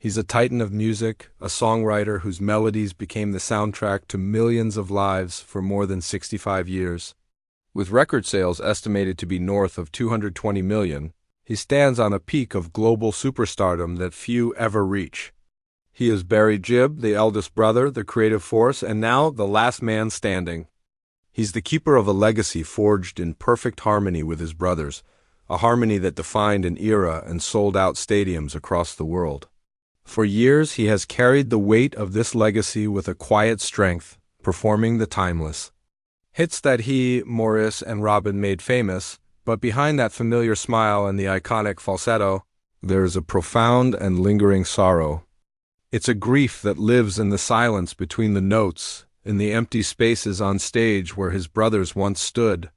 He's a titan of music, a songwriter whose melodies became the soundtrack to millions of lives for more than 65 years. With record sales estimated to be north of 220 million, he stands on a peak of global superstardom that few ever reach. He is Barry Gibb, the eldest brother, the creative force, and now the last man standing. He's the keeper of a legacy forged in perfect harmony with his brothers, a harmony that defined an era and sold out stadiums across the world. For years, he has carried the weight of this legacy with a quiet strength, performing the timeless hits that he, Morris, and Robin made famous, but behind that familiar smile and the iconic falsetto, there is a profound and lingering sorrow. It's a grief that lives in the silence between the notes, in the empty spaces on stage where his brothers once stood.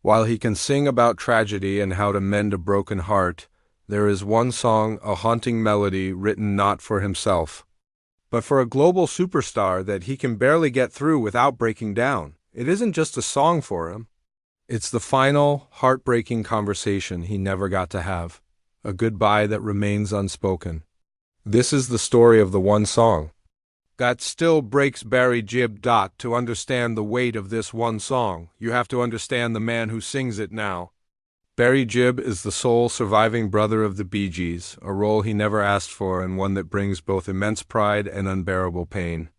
While he can sing about tragedy and how to mend a broken heart, there is one song, a haunting melody written not for himself, but for a global superstar that he can barely get through without breaking down. It isn't just a song for him. It's the final, heartbreaking conversation he never got to have, a goodbye that remains unspoken. This is the story of the one song that still breaks Barry Gibb. To understand the weight of this one song, you have to understand the man who sings it now. Barry Gibb is the sole surviving brother of the Bee Gees, a role he never asked for and one that brings both immense pride and unbearable pain.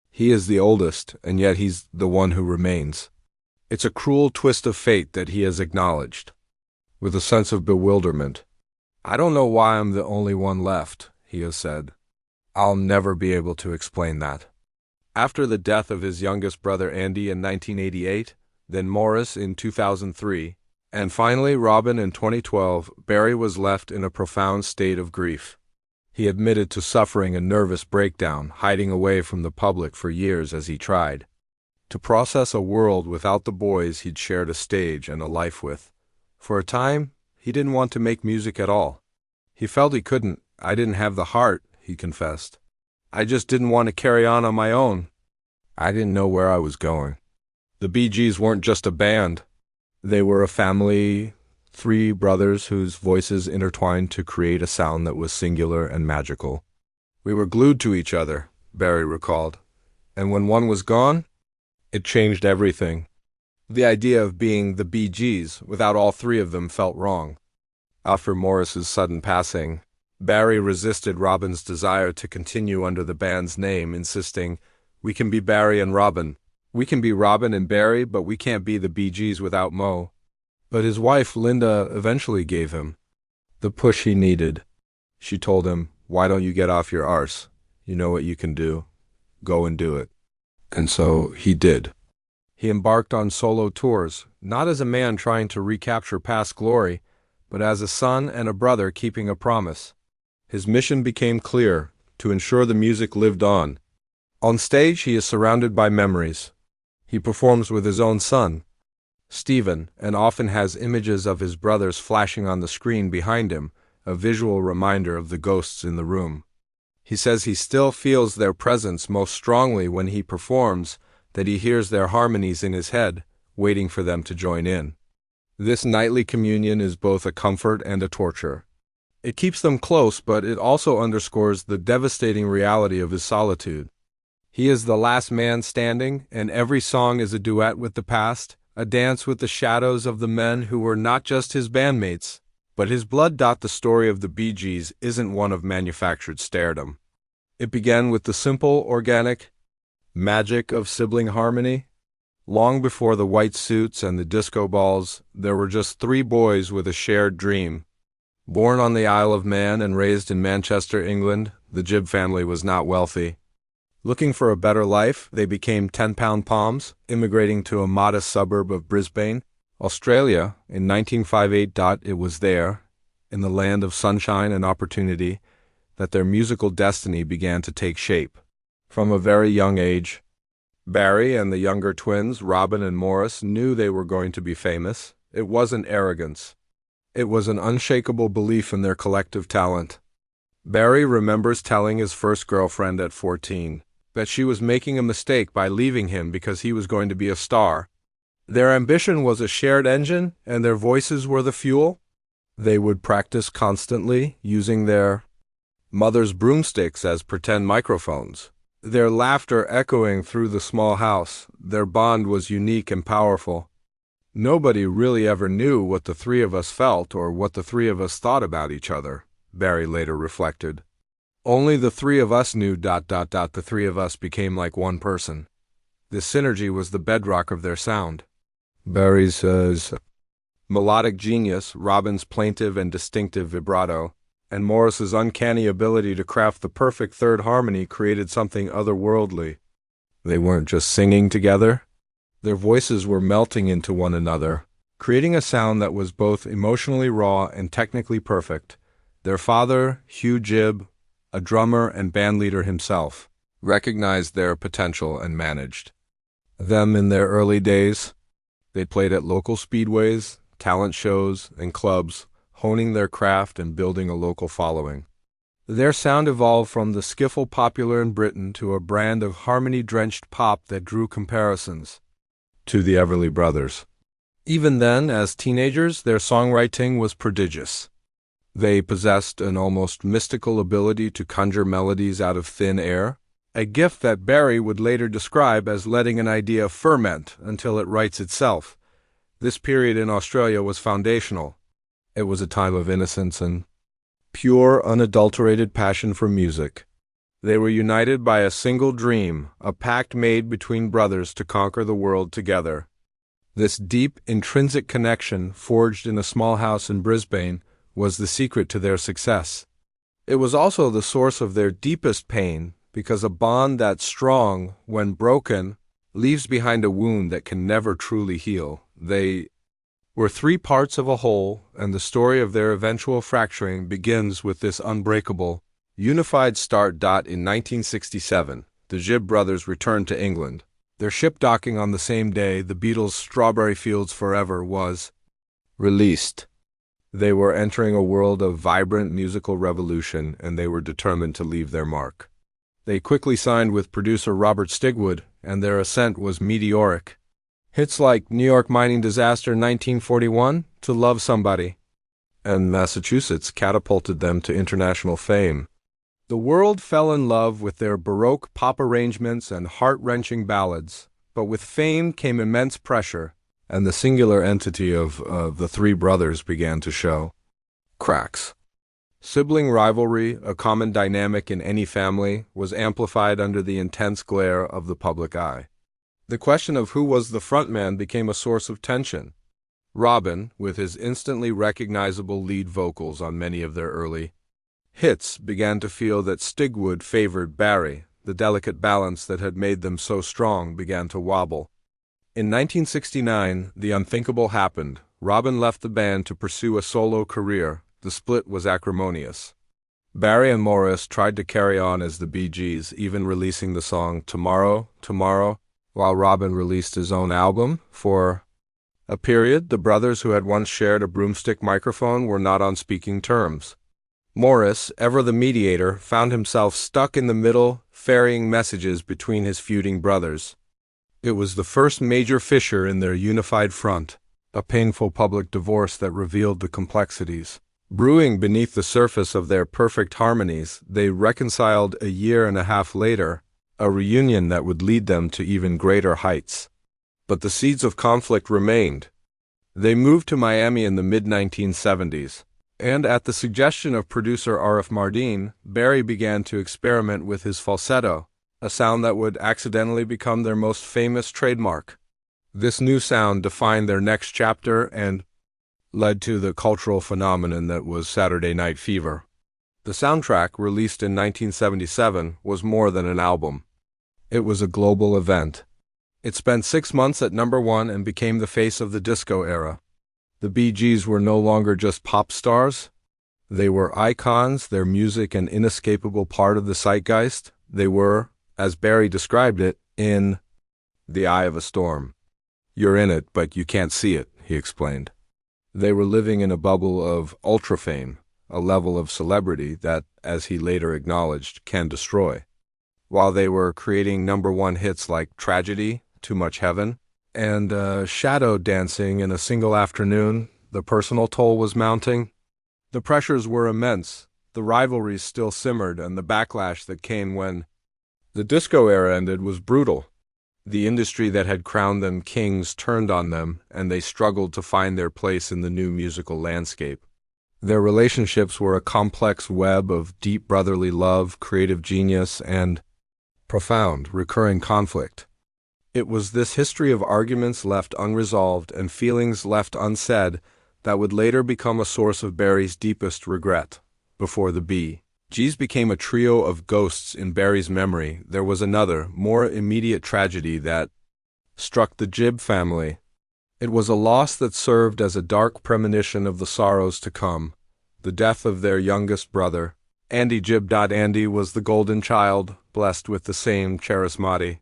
He is the oldest, and yet he's the one who remains. It's a cruel twist of fate that he has acknowledged, with a sense of bewilderment. "I don't know why I'm the only one left," he has said. "I'll never be able to explain that." After the death of his youngest brother Andy in 1988, then Morris in 2003, and finally Robin in 2012, Barry was left in a profound state of grief. He admitted to suffering a nervous breakdown, hiding away from the public for years as he tried to process a world without the boys he'd shared a stage and a life with. For a time, he didn't want to make music at all. He felt he couldn't. "I didn't have the heart," he confessed. "I just didn't want to carry on my own. I didn't know where I was going." The Bee Gees weren't just a band. They were a family, 3 brothers whose voices intertwined to create a sound that was singular and magical. "We were glued to each other," Barry recalled. "And when one was gone, it changed everything." The idea of being the Bee Gees without all 3 of them felt wrong. After Morris's sudden passing, Barry resisted Robin's desire to continue under the band's name, insisting, "We can be Barry and Robin. We can be Robin and Barry, but we can't be the Bee Gees without Mo." But his wife, Linda, eventually gave him the push he needed. She told him, "Why don't you get off your arse? You know what you can do. Go and do it." And so he did. He embarked on solo tours, not as a man trying to recapture past glory, but as a son and a brother keeping a promise. His mission became clear: to ensure the music lived on. On stage, he is surrounded by memories. He performs with his own son, Stephen, and often has images of his brothers flashing on the screen behind him, a visual reminder of the ghosts in the room. He says he still feels their presence most strongly when he performs, that he hears their harmonies in his head, waiting for them to join in. This nightly communion is both a comfort and a torture. It keeps them close, but it also underscores the devastating reality of his solitude. He is the last man standing, and every song is a duet with the past, a dance with the shadows of the men who were not just his bandmates, but his blood. The story of the Bee Gees isn't one of manufactured stardom. It began with the simple, organic magic of sibling harmony. Long before the white suits and the disco balls, there were just 3 boys with a shared dream. Born on the Isle of Man and raised in Manchester, England, the Gibb family was not wealthy. Looking for a better life, they became 10-pound palms, immigrating to a modest suburb of Brisbane, Australia, in 1958. It was there, in the land of sunshine and opportunity, that their musical destiny began to take shape. From a very young age, Barry and the younger twins, Robin and Morris, knew they were going to be famous. It wasn't arrogance. It was an unshakable belief in their collective talent. Barry remembers telling his first girlfriend at 14 that she was making a mistake by leaving him because he was going to be a star. Their ambition was a shared engine, and their voices were the fuel. They would practice constantly, using their mother's broomsticks as pretend microphones. Their laughter echoing through the small house, their bond was unique and powerful. Nobody really ever knew what the three of us felt or what the three of us thought about each other, Barry later reflected. Only the three of us knew ... The three of us became like one person. This synergy was the bedrock of their sound. Barry's melodic genius, Robin's plaintive and distinctive vibrato, and Morris's uncanny ability to craft the perfect third harmony created something otherworldly. They weren't just singing together. Their voices were melting into one another, creating a sound that was both emotionally raw and technically perfect. Their father, Hugh Gibb, a drummer and bandleader himself, recognized their potential and managed them in their early days. They played at local speedways, talent shows, and clubs, honing their craft and building a local following. Their sound evolved from the skiffle popular in Britain to a brand of harmony-drenched pop that drew comparisons to the Everly Brothers. Even then, as teenagers, their songwriting was prodigious. They possessed an almost mystical ability to conjure melodies out of thin air, a gift that Barry would later describe as letting an idea ferment until it writes itself. This period in Australia was foundational. It was a time of innocence and pure, unadulterated passion for music. They were united by a single dream, a pact made between brothers to conquer the world together. This deep, intrinsic connection, forged in a small house in Brisbane, was the secret to their success. It was also the source of their deepest pain, because a bond that's strong, when broken, leaves behind a wound that can never truly heal. They were three parts of a whole, and the story of their eventual fracturing begins with this unbreakable, unified start. In 1967, the Gibb brothers returned to England. Their ship docking on the same day the Beatles' Strawberry Fields Forever was released. They were entering a world of vibrant musical revolution, and they were determined to leave their mark. They quickly signed with producer Robert Stigwood, and their ascent was meteoric. Hits like New York Mining Disaster 1941 to Love Somebody and Massachusetts catapulted them to international fame. The world fell in love with their Baroque pop arrangements and heart-wrenching ballads, but with fame came immense pressure, and the singular entity of the three brothers began to show cracks. Sibling rivalry, a common dynamic in any family, was amplified under the intense glare of the public eye. The question of who was the frontman became a source of tension. Robin, with his instantly recognizable lead vocals on many of their early hits, began to feel that Stigwood favored Barry. The delicate balance that had made them so strong began to wobble. In 1969, the unthinkable happened. Robin left the band to pursue a solo career. The split was acrimonious. Barry and Morris tried to carry on as the Bee Gees, even releasing the song Tomorrow, Tomorrow, while Robin released his own album. For a period, the brothers who had once shared a broomstick microphone were not on speaking terms. Morris, ever the mediator, found himself stuck in the middle, ferrying messages between his feuding brothers. It was the first major fissure in their unified front, a painful public divorce that revealed the complexities brewing beneath the surface of their perfect harmonies. They reconciled a year and a half later, a reunion that would lead them to even greater heights. But the seeds of conflict remained. They moved to Miami in the mid-1970s, and at the suggestion of producer Arif Mardin, Barry began to experiment with his falsetto, a sound that would accidentally become their most famous trademark. This new sound defined their next chapter and led to the cultural phenomenon that was Saturday Night Fever. The soundtrack, released in 1977, was more than an album. It was a global event. It spent 6 months at #1 and became the face of the disco era. The Bee Gees were no longer just pop stars. They were icons, their music an inescapable part of the zeitgeist. They were, as Barry described it, in the eye of a storm. "You're in it, but you can't see it," he explained. They were living in a bubble of ultra fame, a level of celebrity that, as he later acknowledged, can destroy. While they were creating #1 hits like Tragedy, Too Much Heaven, and Shadow Dancing in a single afternoon, the personal toll was mounting. The pressures were immense. The rivalries still simmered, and the backlash that came when the disco era ended was brutal. The industry that had crowned them kings turned on them, and they struggled to find their place in the new musical landscape. Their relationships were a complex web of deep brotherly love, creative genius, and profound, recurring conflict. It was this history of arguments left unresolved and feelings left unsaid that would later become a source of Barry's deepest regret. Before the Bee Gees became a trio of ghosts in Barry's memory, there was another, more immediate tragedy that struck the Gibb family. It was a loss that served as a dark premonition of the sorrows to come, the death of their youngest brother, Andy Gibb. Andy was the golden child, blessed with the same charismati.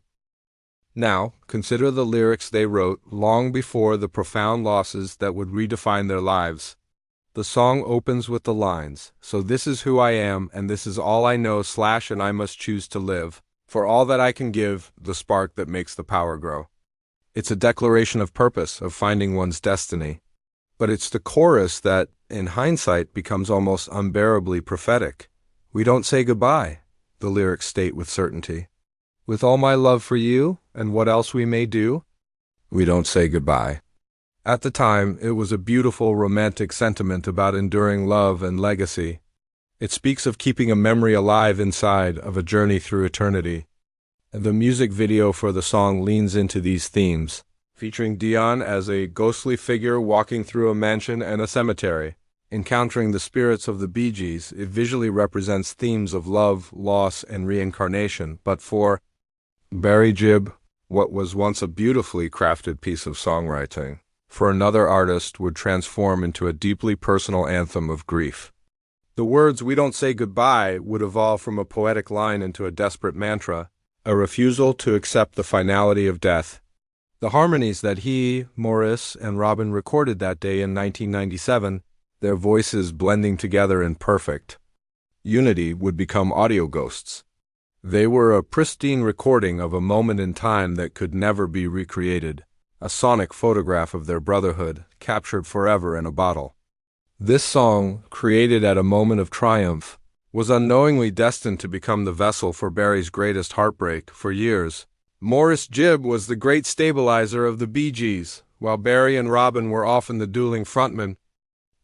Now, consider the lyrics they wrote long before the profound losses that would redefine their lives. The song opens with the lines, "So this is who I am, and this is all I know / and I must choose to live, for all that I can give, the spark that makes the power grow." It's a declaration of purpose, of finding one's destiny. But it's the chorus that, in hindsight, becomes almost unbearably prophetic. "We don't say goodbye," the lyrics state with certainty. "With all my love for you, and what else we may do, we don't say goodbye." At the time, it was a beautiful, romantic sentiment about enduring love and legacy. It speaks of keeping a memory alive inside of a journey through eternity. The music video for the song leans into these themes, featuring Dion as a ghostly figure walking through a mansion and a cemetery. Encountering the spirits of the Bee Gees, it visually represents themes of love, loss, and reincarnation. But for Barry Gibb, what was once a beautifully crafted piece of songwriting, for another artist would transform into a deeply personal anthem of grief. The words "we don't say goodbye" would evolve from a poetic line into a desperate mantra, a refusal to accept the finality of death. The harmonies that he, Morris, and Robin recorded that day in 1997, their voices blending together in perfect unity, would become audio ghosts. They were a pristine recording of a moment in time that could never be recreated. A sonic photograph of their brotherhood, captured forever in a bottle. This song, created at a moment of triumph, was unknowingly destined to become the vessel for Barry's greatest heartbreak. For years, Morris Gibb was the great stabilizer of the Bee Gees, while Barry and Robin were often the dueling frontmen.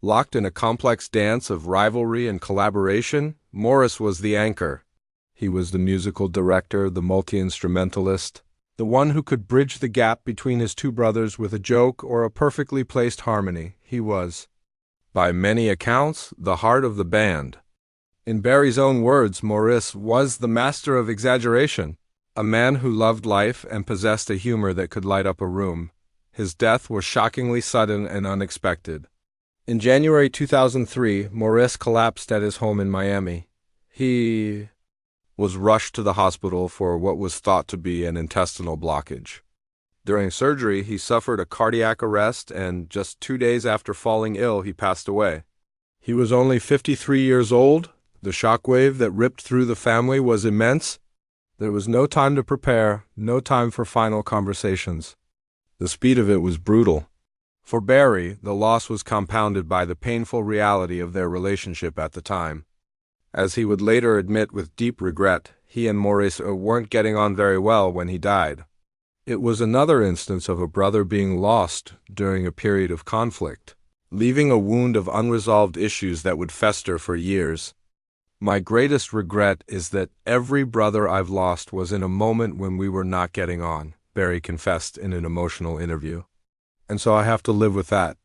Locked in a complex dance of rivalry and collaboration, Morris was the anchor. He was the musical director, the multi-instrumentalist, the one who could bridge the gap between his two brothers with a joke or a perfectly placed harmony. He was, by many accounts, the heart of the band. In Barry's own words, Morris was the master of exaggeration, a man who loved life and possessed a humor that could light up a room. His death was shockingly sudden and unexpected. In January 2003, Morris collapsed at his home in Miami. He was rushed to the hospital for what was thought to be an intestinal blockage. During surgery, he suffered a cardiac arrest, and just 2 days after falling ill, he passed away. He was only 53 years old. The shockwave that ripped through the family was immense. There was no time to prepare, no time for final conversations. The speed of it was brutal. For Barry, the loss was compounded by the painful reality of their relationship at the time. As he would later admit with deep regret, he and Maurice weren't getting on very well when he died. It was another instance of a brother being lost during a period of conflict, leaving a wound of unresolved issues that would fester for years. "My greatest regret is that every brother I've lost was in a moment when we were not getting on," Barry confessed in an emotional interview. "And so I have to live with that."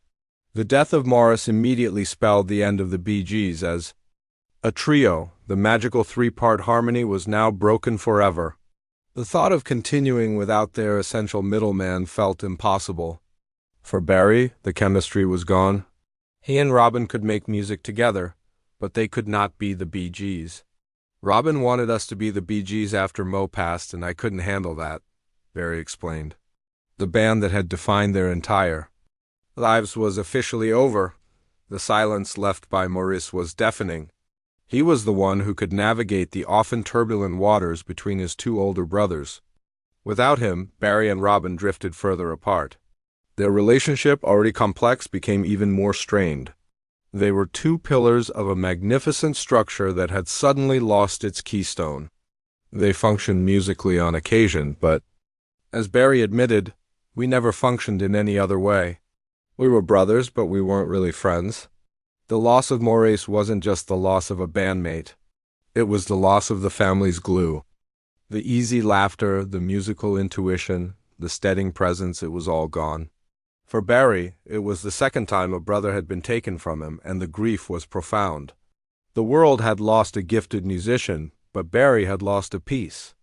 The death of Morris immediately spelled the end of the Bee Gees as a trio. The magical three-part harmony was now broken forever. The thought of continuing without their essential middleman felt impossible. For Barry, the chemistry was gone. He and Robin could make music together, but they could not be the Bee Gees. "Robin wanted us to be the Bee Gees after Mo passed, and I couldn't handle that," Barry explained. The band that had defined their entire lives was officially over. The silence left by Maurice was deafening. He was the one who could navigate the often turbulent waters between his two older brothers. Without him, Barry and Robin drifted further apart. Their relationship, already complex, became even more strained. They were two pillars of a magnificent structure that had suddenly lost its keystone. They functioned musically on occasion, but, as Barry admitted, we never functioned in any other way. We were brothers, but we weren't really friends. The loss of Maurice wasn't just the loss of a bandmate. It was the loss of the family's glue. The easy laughter, the musical intuition, the steadying presence, it was all gone. For Barry, it was the second time a brother had been taken from him, and the grief was profound. The world had lost a gifted musician, but Barry had lost a piece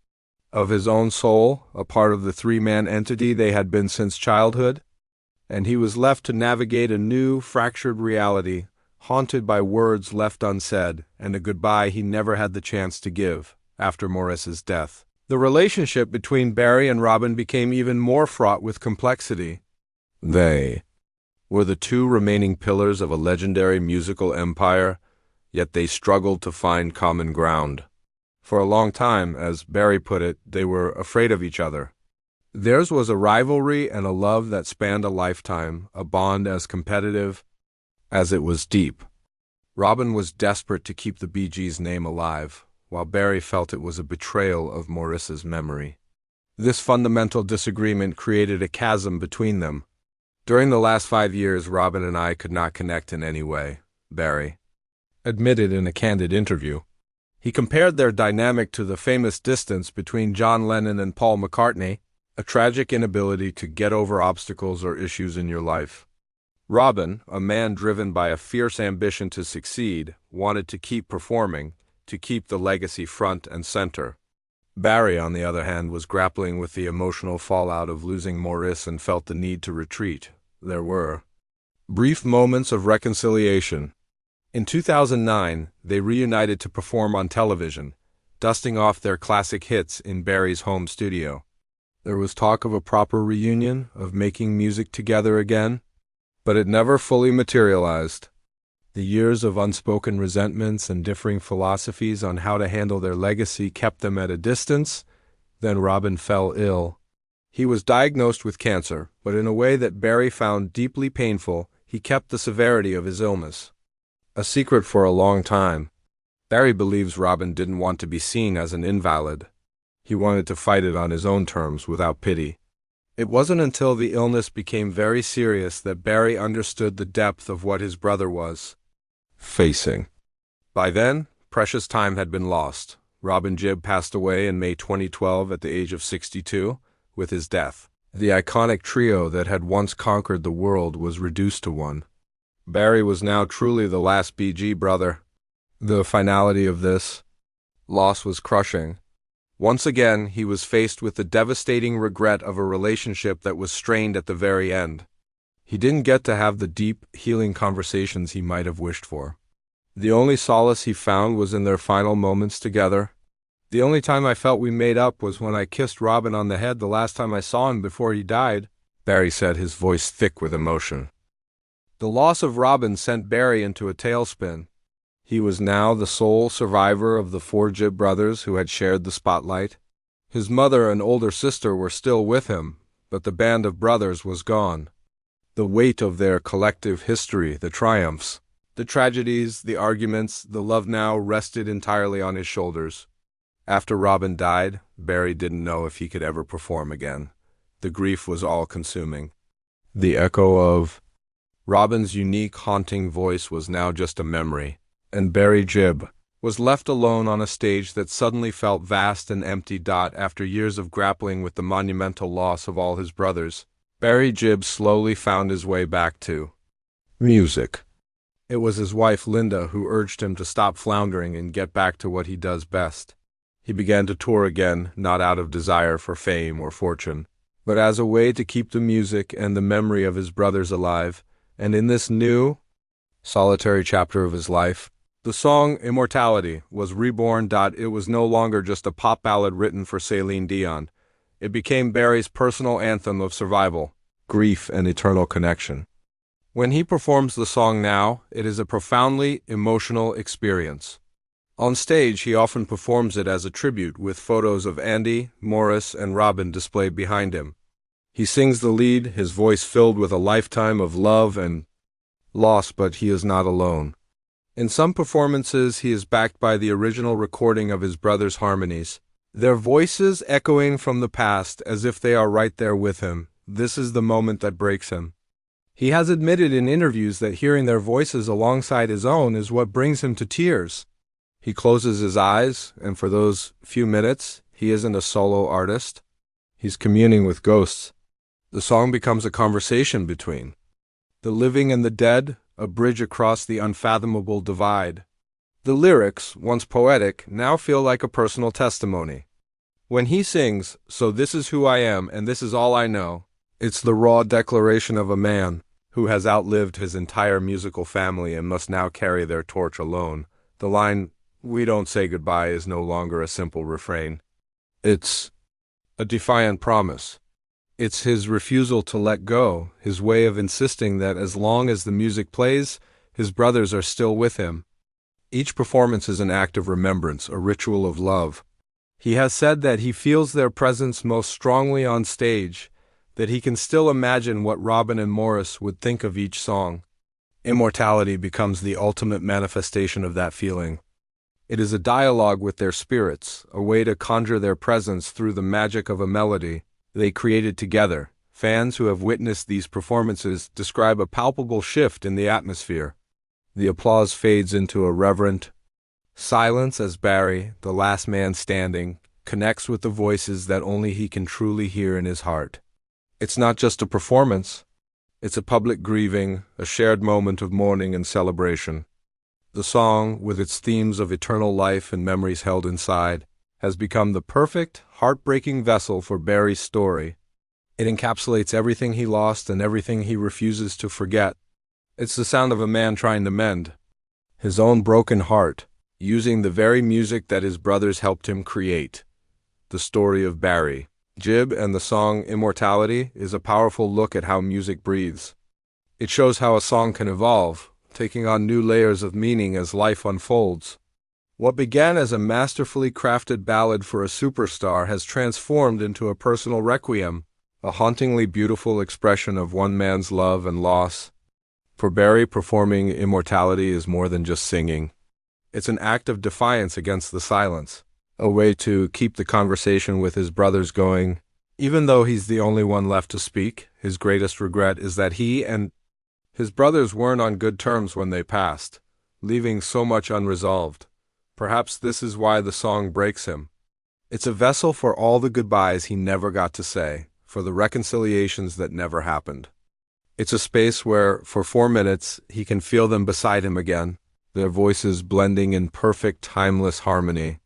of his own soul, a part of the three-man entity they had been since childhood, and he was left to navigate a new, fractured reality, haunted by words left unsaid and a goodbye he never had the chance to give after Maurice's death. The relationship between Barry and Robin became even more fraught with complexity. They were the two remaining pillars of a legendary musical empire, yet they struggled to find common ground. For a long time, as Barry put it, they were afraid of each other. Theirs was a rivalry and a love that spanned a lifetime, a bond as competitive as it was deep. Robin was desperate to keep the Bee Gees' name alive, while Barry felt it was a betrayal of Maurice's memory. This fundamental disagreement created a chasm between them. During the last 5 years, Robin and I could not connect in any way, Barry admitted in a candid interview. He compared their dynamic to the famous distance between John Lennon and Paul McCartney, a tragic inability to get over obstacles or issues in your life. Robin, a man driven by a fierce ambition to succeed, wanted to keep performing, to keep the legacy front and center. Barry, on the other hand, was grappling with the emotional fallout of losing Maurice and felt the need to retreat. There were brief moments of reconciliation. In 2009, they reunited to perform on television, dusting off their classic hits in Barry's home studio. There was talk of a proper reunion, of making music together again, but it never fully materialized. The years of unspoken resentments and differing philosophies on how to handle their legacy kept them at a distance. Then Robin fell ill. He was diagnosed with cancer, but in a way that Barry found deeply painful, he kept the severity of his illness a secret for a long time. Barry believes Robin didn't want to be seen as an invalid. He wanted to fight it on his own terms, without pity. It wasn't until the illness became very serious that Barry understood the depth of what his brother was facing. By then, precious time had been lost. Barry Gibb passed away in May 2012 at the age of 62. With his death, the iconic trio that had once conquered the world was reduced to one. Barry was now truly the last Bee Gee brother. The finality of this loss was crushing. Once again, he was faced with the devastating regret of a relationship that was strained at the very end. He didn't get to have the deep, healing conversations he might have wished for. The only solace he found was in their final moments together. The only time I felt we made up was when I kissed Robin on the head the last time I saw him before he died, Barry said, his voice thick with emotion. The loss of Robin sent Barry into a tailspin. He was now the sole survivor of the 4 Gibb brothers who had shared the spotlight. His mother and older sister were still with him, but the band of brothers was gone. The weight of their collective history, the triumphs, the tragedies, the arguments, the love now rested entirely on his shoulders. After Robin died, Barry didn't know if he could ever perform again. The grief was all-consuming. The echo of Robin's unique, haunting voice was now just a memory, and Barry Gibb was left alone on a stage that suddenly felt vast and empty. After years of grappling with the monumental loss of all his brothers, Barry Gibb slowly found his way back to music. It was his wife Linda who urged him to stop floundering and get back to what he does best. He began to tour again, not out of desire for fame or fortune, but as a way to keep the music and the memory of his brothers alive. And in this new, solitary chapter of his life, the song Immortality was reborn. It was no longer just a pop ballad written for Celine Dion. It became Barry's personal anthem of survival, grief, and eternal connection. When he performs the song now, it is a profoundly emotional experience. On stage, he often performs it as a tribute, with photos of Andy, Maurice, and Robin displayed behind him. He sings the lead, his voice filled with a lifetime of love and lost, but he is not alone. In some performances, he is backed by the original recording of his brother's harmonies, their voices echoing from the past as if they are right there with him. This is the moment that breaks him. He has admitted in interviews that hearing their voices alongside his own is what brings him to tears. He closes his eyes, and for those few minutes, he isn't a solo artist. He's communing with ghosts. The song becomes a conversation between the living and the dead, a bridge across the unfathomable divide. The lyrics, once poetic, now feel like a personal testimony. When he sings, "So this is who I am, and this is all I know," it's the raw declaration of a man who has outlived his entire musical family and must now carry their torch alone. The line, "We don't say goodbye," is no longer a simple refrain. It's a defiant promise. It's his refusal to let go, his way of insisting that as long as the music plays, his brothers are still with him. Each performance is an act of remembrance, a ritual of love. He has said that he feels their presence most strongly on stage, that he can still imagine what Robin and Morris would think of each song. Immortality becomes the ultimate manifestation of that feeling. It is a dialogue with their spirits, a way to conjure their presence through the magic of a melody they created together. Fans who have witnessed these performances describe a palpable shift in the atmosphere. The applause fades into a reverent silence as Barry, the last man standing, connects with the voices that only he can truly hear in his heart. It's not just a performance, it's a public grieving, a shared moment of mourning and celebration. The song, with its themes of eternal life and memories held inside, has become the perfect, heartbreaking vessel for Barry's story. It encapsulates everything he lost and everything he refuses to forget. It's the sound of a man trying to mend his own broken heart, using the very music that his brothers helped him create. The story of Barry Gibb and the song Immortality is a powerful look at how music breathes. It shows how a song can evolve, taking on new layers of meaning as life unfolds. What began as a masterfully crafted ballad for a superstar has transformed into a personal requiem, a hauntingly beautiful expression of one man's love and loss. For Barry, performing Immortality is more than just singing. It's an act of defiance against the silence, a way to keep the conversation with his brothers going. Even though he's the only one left to speak, his greatest regret is that he and his brothers weren't on good terms when they passed, leaving so much unresolved. Perhaps this is why the song breaks him. It's a vessel for all the goodbyes he never got to say, for the reconciliations that never happened. It's a space where, for 4 minutes, he can feel them beside him again, their voices blending in perfect, timeless harmony.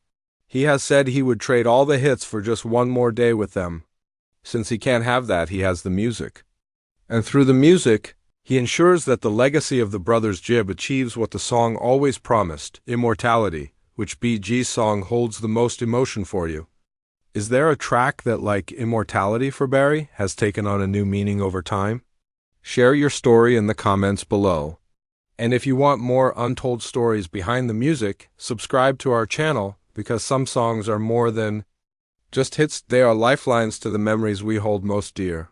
He has said he would trade all the hits for just one more day with them. Since he can't have that, he has the music. And through the music, he ensures that the legacy of the brothers Gibb achieves what the song always promised, immortality. Which BG's song holds the most emotion for you? Is there a track that, like Immortality for Barry, has taken on a new meaning over time? Share your story in the comments below. And if you want more untold stories behind the music, subscribe to our channel, because some songs are more than just hits, they are lifelines to the memories we hold most dear.